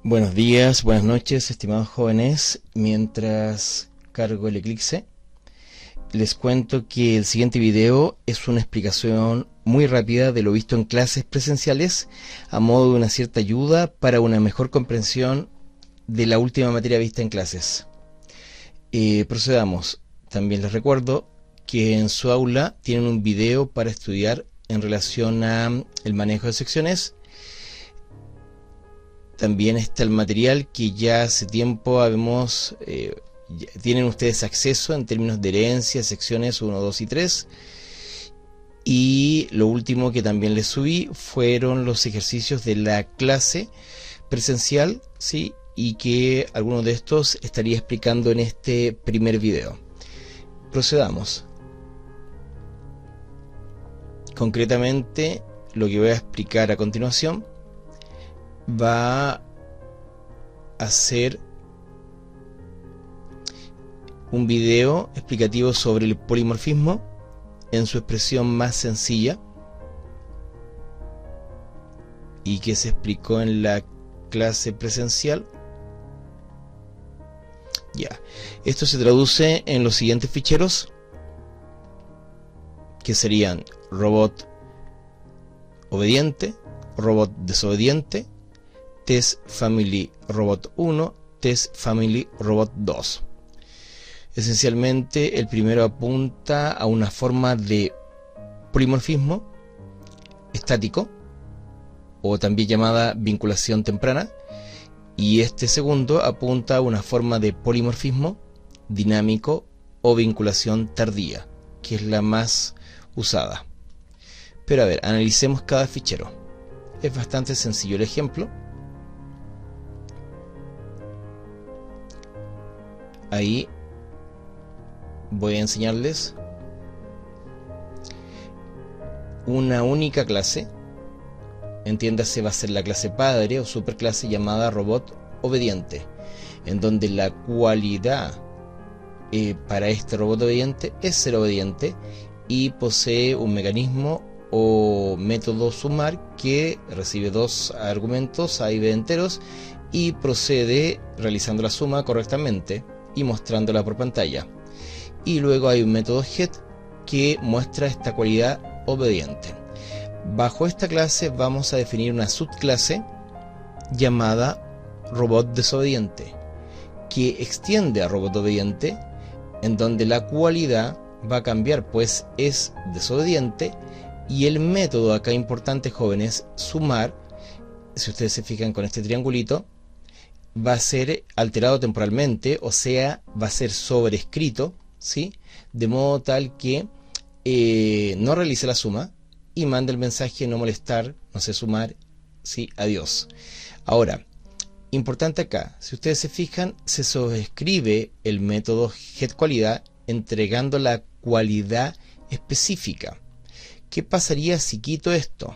Buenos días, buenas noches, estimados jóvenes. Mientras cargo el Eclipse, les cuento que el siguiente video es una explicación muy rápida de lo visto en clases presenciales a modo de una cierta ayuda para una mejor comprensión de la última materia vista en clases. Procedamos. También les recuerdo que en su aula tienen un video para estudiar en relación a el manejo de secciones. También está el material que ya hace tiempo tienen ustedes acceso en términos de herencia, secciones 1, 2 y 3. Y lo último que también les subí fueron los ejercicios de la clase presencial, ¿sí? Y que algunos de estos estaría explicando en este primer video. Procedamos. Concretamente, lo que voy a explicar a continuación va a ser un video explicativo sobre el polimorfismo en su expresión más sencilla y que se explicó en la clase presencial. Ya, esto se traduce en los siguientes ficheros, que serían robot obediente, robot desobediente, test family robot 1, test family robot 2. Esencialmente el primero apunta a una forma de polimorfismo estático, o también llamada vinculación temprana, y este segundo apunta a una forma de polimorfismo dinámico o vinculación tardía, que es la más usada. Pero a ver, analicemos cada fichero. Es bastante sencillo el ejemplo. Ahí voy a enseñarles una única clase, entiéndase, va a ser la clase padre o superclase llamada robot obediente, en donde la cualidad para este robot obediente es ser obediente y posee un mecanismo o método sumar que recibe dos argumentos A y B enteros y procede realizando la suma correctamente y mostrándola por pantalla. Y luego hay un método get que muestra esta cualidad obediente. Bajo esta clase vamos a definir una subclase llamada robot desobediente, que extiende a robot obediente, en donde la cualidad va a cambiar, pues es desobediente, y el método acá importante, jóvenes, sumar, si ustedes se fijan con este triangulito, va a ser alterado temporalmente, o sea, va a ser sobrescrito, ¿sí? De modo tal que no realice la suma y manda el mensaje no molestar, no sé sumar, ¿sí? Adiós. Ahora, importante acá, si ustedes se fijan, se sobrescribe el método getQualidad entregando la cualidad específica. ¿Qué pasaría si quito esto?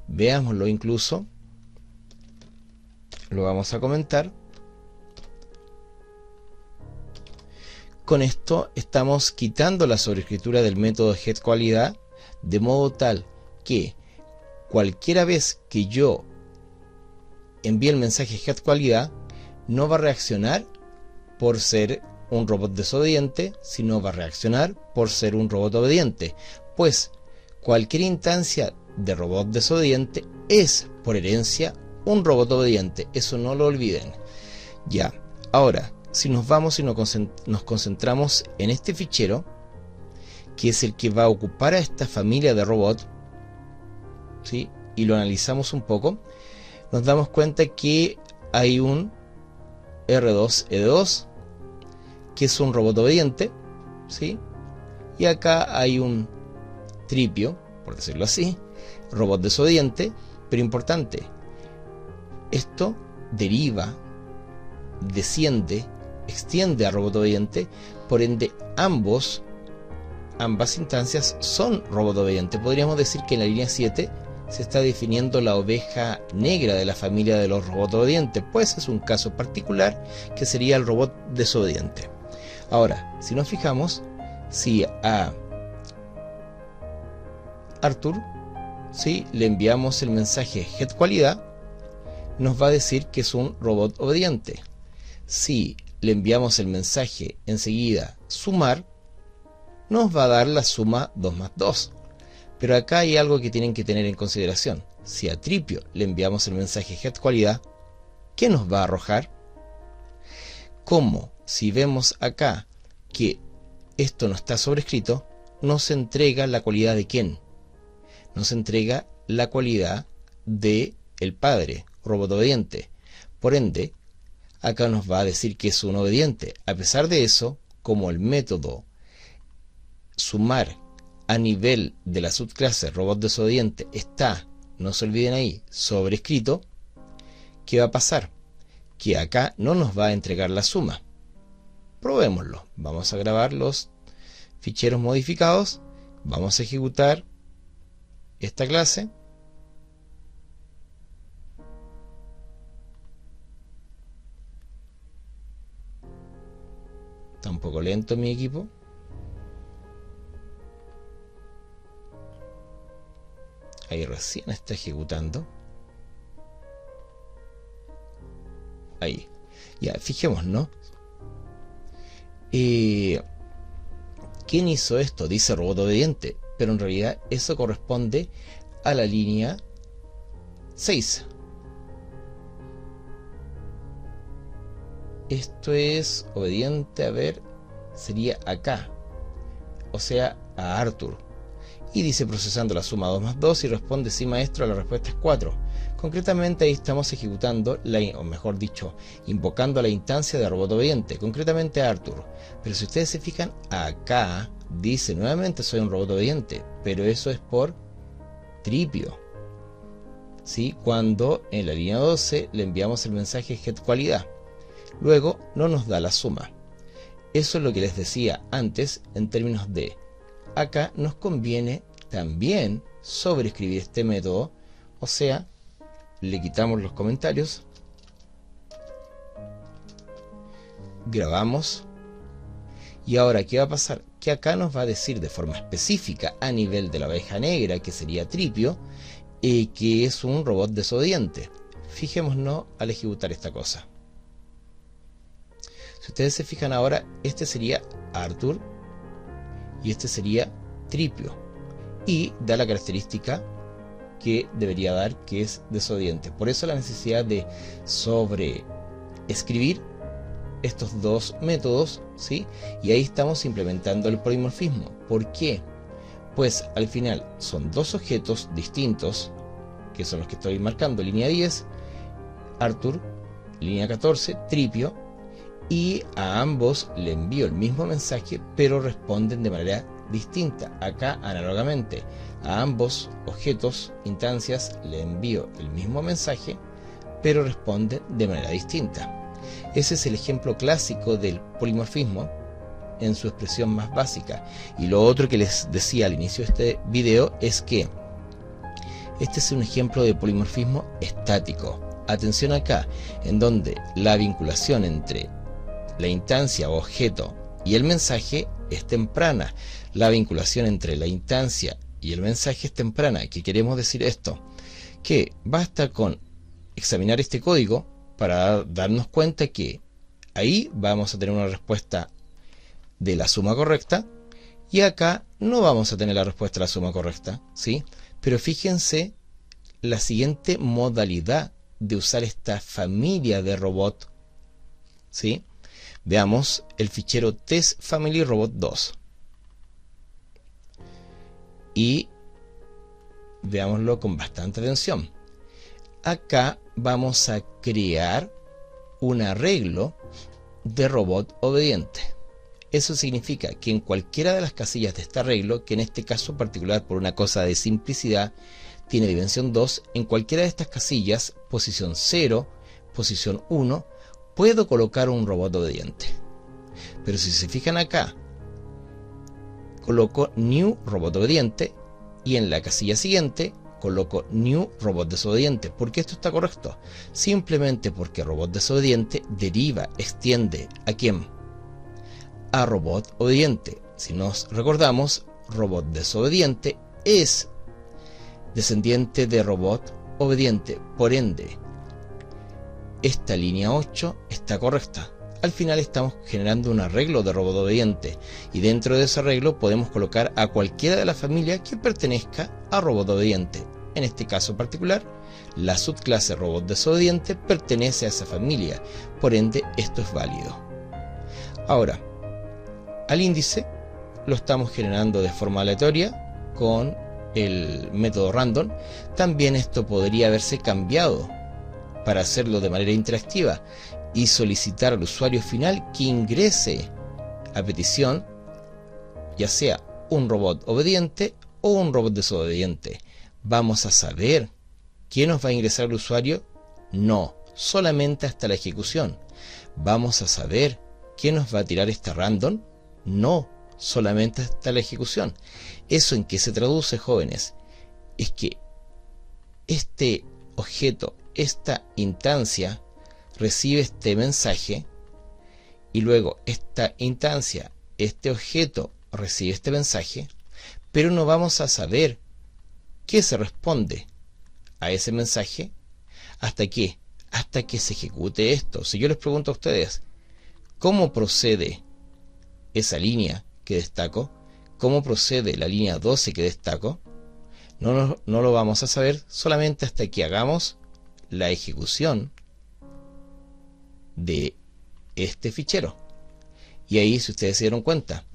Veámoslo incluso. Lo vamos a comentar. Con esto estamos quitando la sobrescritura del método getQualidad, de modo tal que cualquiera vez que yo envíe el mensaje getQualidad, no va a reaccionar por ser un robot desobediente, sino va a reaccionar por ser un robot obediente, pues cualquier instancia de robot desobediente es por herencia un robot obediente, eso no lo olviden. Ya, ahora, si nos vamos y nos concentramos en este fichero, que es el que va a ocupar a esta familia de robot, ¿sí? Y lo analizamos un poco, nos damos cuenta que hay un R2-ED2, que es un robot obediente, ¿sí? Y acá hay un tripio, por decirlo así, robot desobediente, pero importante, esto deriva, desciende, extiende a robot obediente, por ende ambas instancias son robot obediente. Podríamos decir que en la línea 7 se está definiendo la oveja negra de la familia de los robots obedientes, pues es un caso particular que sería el robot desobediente. Ahora, si nos fijamos, si a Arthur, ¿sí?, le enviamos el mensaje getQualidad, nos va a decir que es un robot obediente. Si le enviamos el mensaje enseguida sumar, nos va a dar la suma 2 más 2. Pero acá hay algo que tienen que tener en consideración. Si a Tripio le enviamos el mensaje getQualidad, ¿qué nos va a arrojar? Como si vemos acá que esto no está sobrescrito, nos entrega la cualidad de quién. Nos entrega la cualidad de el padre, robot obediente. Por ende, acá nos va a decir que es un obediente. A pesar de eso, como el método sumar a nivel de la subclase robot desobediente está, no se olviden ahí, sobrescrito, ¿qué va a pasar? Que acá no nos va a entregar la suma. Probémoslo. Vamos a grabar los ficheros modificados. Vamos a ejecutar esta clase. Está un poco lento mi equipo. Ahí recién está ejecutando. Ahí. Ya, fijémonos, ¿no? ¿Quién hizo esto? Dice robot obediente, pero en realidad eso corresponde a la línea 6. Esto es obediente, a ver, sería acá, o sea, a Arthur. Y dice procesando la suma 2 más 2 y responde sí maestro, la respuesta es 4. Concretamente ahí estamos ejecutando, o mejor dicho, invocando a la instancia de robot obediente, concretamente a Arthur. Pero si ustedes se fijan, acá dice nuevamente soy un robot obediente, pero eso es por Tripio. ¿Sí? Cuando en la línea 12 le enviamos el mensaje getQualidad. Luego no nos da la suma. Eso es lo que les decía antes en términos de acá nos conviene también sobreescribir este método, o sea, le quitamos los comentarios, grabamos, y ahora ¿qué va a pasar? Que acá nos va a decir de forma específica a nivel de la oveja negra, que sería Tripio, que es un robot desobediente. Fijémonos al ejecutar esta cosa. Si ustedes se fijan ahora, este sería Arthur y este sería Tripio, y da la característica que debería dar, que es desobediente. Por eso la necesidad de sobreescribir estos dos métodos, ¿sí? Y ahí estamos implementando el polimorfismo. ¿Por qué? Pues al final son dos objetos distintos, que son los que estoy marcando, línea 10, Arthur, línea 14, Tripio, y a ambos le envío el mismo mensaje, pero responden de manera distinta. Acá, análogamente, a ambos objetos, instancias, le envío el mismo mensaje, pero responden de manera distinta. Ese es el ejemplo clásico del polimorfismo en su expresión más básica. Y lo otro que les decía al inicio de este video es que este es un ejemplo de polimorfismo estático. Atención acá, en donde la vinculación entre la instancia o objeto y el mensaje es temprana. La vinculación entre la instancia y el mensaje es temprana. ¿Qué queremos decir esto? Que basta con examinar este código para darnos cuenta que ahí vamos a tener una respuesta de la suma correcta y acá no vamos a tener la respuesta de la suma correcta, ¿sí? Pero fíjense la siguiente modalidad de usar esta familia de robot, ¿sí? Veamos el fichero testFamilyRobot2 y veámoslo con bastante atención. Acá vamos a crear un arreglo de robot obediente. Eso significa que en cualquiera de las casillas de este arreglo, que en este caso particular por una cosa de simplicidad tiene dimensión 2, en cualquiera de estas casillas, posición 0, posición 1, puedo colocar un robot obediente. Pero si se fijan acá, coloco new robot obediente y en la casilla siguiente coloco new robot desobediente. ¿Por qué esto está correcto? Simplemente porque robot desobediente deriva, extiende ¿a quién? A robot obediente. Si nos recordamos, robot desobediente es descendiente de robot obediente. Por ende, esta línea 8 está correcta. Al final estamos generando un arreglo de robot obediente, y dentro de ese arreglo podemos colocar a cualquiera de la familia que pertenezca a robot obediente. En este caso particular, la subclase robot desobediente pertenece a esa familia, por ende esto es válido. Ahora, al índice lo estamos generando de forma aleatoria con el método random. También esto podría haberse cambiado para hacerlo de manera interactiva y solicitar al usuario final que ingrese a petición ya sea un robot obediente o un robot desobediente. ¿Vamos a saber qué nos va a ingresar el usuario? No, solamente hasta la ejecución. ¿Vamos a saber qué nos va a tirar esta random? No, solamente hasta la ejecución. ¿Eso en qué se traduce, jóvenes? Es que este objeto, esta instancia, recibe este mensaje, y luego esta instancia, este objeto, recibe este mensaje, pero no vamos a saber qué se responde a ese mensaje hasta que se ejecute esto. Si yo les pregunto a ustedes, ¿cómo procede esa línea que destaco? ¿Cómo procede la línea 12 que destaco? No lo vamos a saber solamente hasta que hagamos la ejecución de este fichero. Y ahí, si ustedes se dieron cuenta,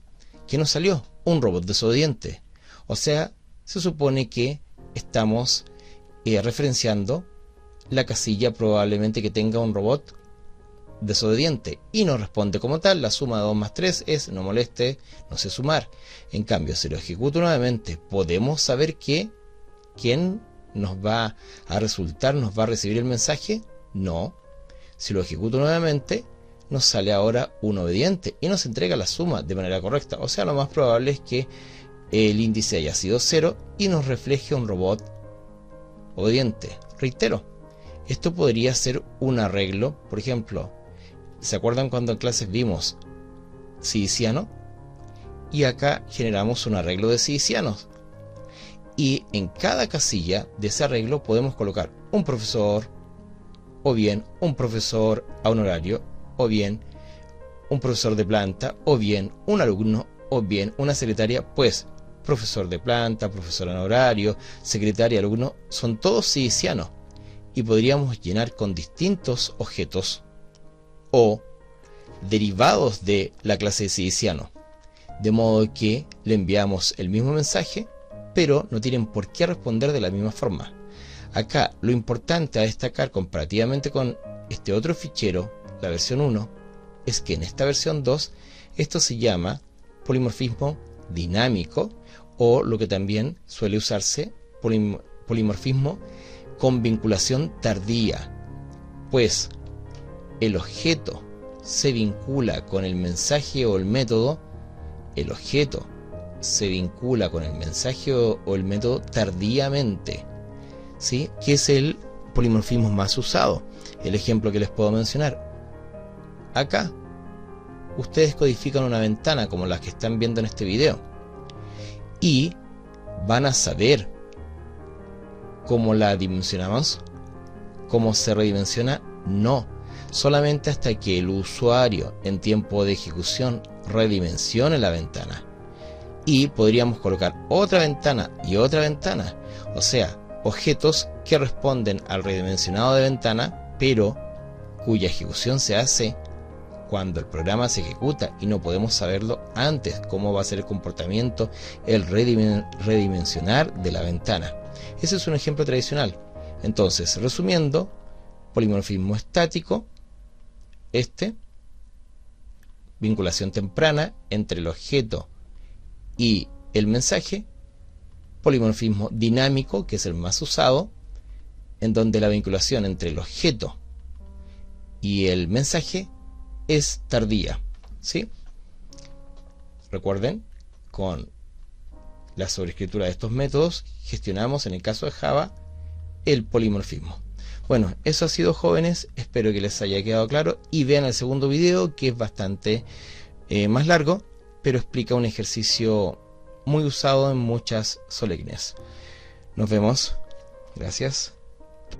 ¿qué nos salió? Un robot desobediente. O sea, se supone que estamos referenciando la casilla probablemente que tenga un robot desobediente, y nos responde como tal. La suma de 2 más 3 es no moleste, no sé sumar. En cambio, si lo ejecuto nuevamente, ¿podemos saber quién nos va a resultar, nos va a recibir el mensaje? No. Si lo ejecuto nuevamente, nos sale ahora un obediente y nos entrega la suma de manera correcta. O sea, lo más probable es que el índice haya sido 0 y nos refleje un robot obediente. Reitero, esto podría ser un arreglo. Por ejemplo, ¿se acuerdan cuando en clases vimos sidiciano? Y acá generamos un arreglo de sidicianos. Y en cada casilla de ese arreglo podemos colocar un profesor, o bien un profesor a honorario, o bien un profesor de planta, o bien un alumno, o bien una secretaria. Pues profesor de planta, profesor honorario, secretaria, alumno, son todos sidicianos, y podríamos llenar con distintos objetos o derivados de la clase de sidiciano, de modo que le enviamos el mismo mensaje, pero no tienen por qué responder de la misma forma. Acá lo importante a destacar comparativamente con este otro fichero, la versión 1, es que en esta versión 2 esto se llama polimorfismo dinámico, o lo que también suele usarse, polimorfismo con vinculación tardía, pues el objeto se vincula con el mensaje o el método, el objeto se vincula con el mensaje o el método tardíamente, ¿sí? Que es el polimorfismo más usado. El ejemplo que les puedo mencionar: acá ustedes codifican una ventana como las que están viendo en este video, y van a saber cómo la dimensionamos, cómo se redimensiona. No, solamente hasta que el usuario en tiempo de ejecución redimensione la ventana. Y podríamos colocar otra ventana y otra ventana, o sea, objetos que responden al redimensionado de ventana, pero cuya ejecución se hace cuando el programa se ejecuta, y no podemos saberlo antes cómo va a ser el comportamiento, el redimensionar de la ventana. Ese es un ejemplo tradicional. Entonces, resumiendo, polimorfismo estático, vinculación temprana entre el objeto y el mensaje. Polimorfismo dinámico, que es el más usado, en donde la vinculación entre el objeto y el mensaje es tardía, ¿sí? Recuerden, con la sobreescritura de estos métodos gestionamos, en el caso de Java, el polimorfismo. Bueno, eso ha sido, jóvenes, espero que les haya quedado claro, y vean el segundo video, que es bastante más largo, pero explica un ejercicio muy usado en muchas solemnes. Nos vemos, gracias.